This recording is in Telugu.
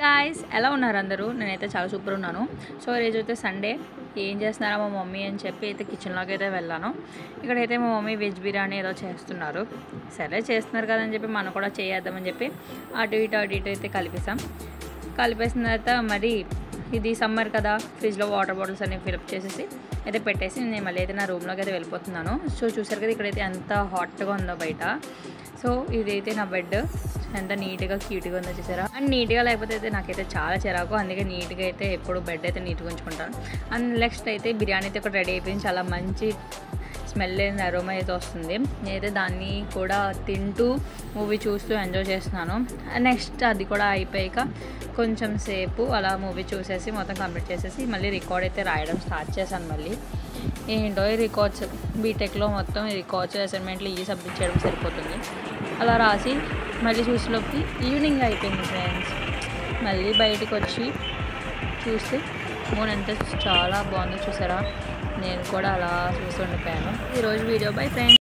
గాయ్స్ ఎలా ఉన్నారు అందరూ? నేనైతే చాలా సూపర్ ఉన్నాను. సో ఈరోజు అయితే సండే. ఏం చేస్తున్నారా మా మమ్మీ అని చెప్పి అయితే కిచెన్లోకి అయితే వెళ్ళాను. ఇక్కడైతే మా మమ్మీ వెజ్ బిర్యానీ ఏదో చేస్తున్నారు. సరే చేస్తున్నారు కదని చెప్పి మనం కూడా చేద్దామని చెప్పి అటు ఇటు అయితే కలిపేసిన తర్వాత మరి ఇది సమ్మర్ కదా, ఫ్రిడ్జ్లో వాటర్ బాటిల్స్ అన్ని ఫిల్అప్ చేసేసి అయితే పెట్టేసి నేను మళ్ళీ అయితే నా రూమ్లోకి అయితే వెళ్ళిపోతున్నాను. సో చూసారు కదా ఇక్కడైతే ఎంత హాట్గా ఉందో బయట. సో ఇదైతే నా బెడ్ ఎంత నీట్గా క్యూట్గా ఉందో చూసారా. అండ్ నీట్గా లేకపోతే అయితే నాకైతే చాలా చిరాకు, అందుకే నీట్గా అయితే ఎప్పుడు బెడ్ అయితే నీట్గా ఉంచుకుంటాను. అండ్ నెక్స్ట్ అయితే బిర్యానీ అయితే ఒకటి రెడీ అయిపోయింది. చాలా మంచి స్మెల్ అయిన అరోమా అయితే వస్తుంది. నేనైతే దాన్ని కూడా తింటూ మూవీ చూస్తూ ఎంజాయ్ చేస్తున్నాను. నెక్స్ట్ అది కూడా అయిపోయాక కొంచెం సేపు అలా మూవీ చూసేసి మొత్తం కంప్లీట్ చేసేసి మళ్ళీ రికార్డ్ అయితే రాయడం స్టార్ట్ చేశాను. మళ్ళీ ఏంటో ఈ రికార్డ్స్ బీటెక్లో మొత్తం రికార్డ్స్ అసైన్మెంట్లు ఈ సబ్మిట్ చేయడం సరిపోతుంది. అలా రాసి మళ్ళీ చూసేలోకి ఈవినింగ్ అయిపోయింది ఫ్రెండ్స్. మళ్ళీ బయటకు వచ్చి చూస్తే మూన్ ఎంత చాలా బాగుందో చూసారా. నేను కూడా అలా చూస్తుండిపోయాను. ఈరోజు వీడియో బై ఫ్రెండ్స్.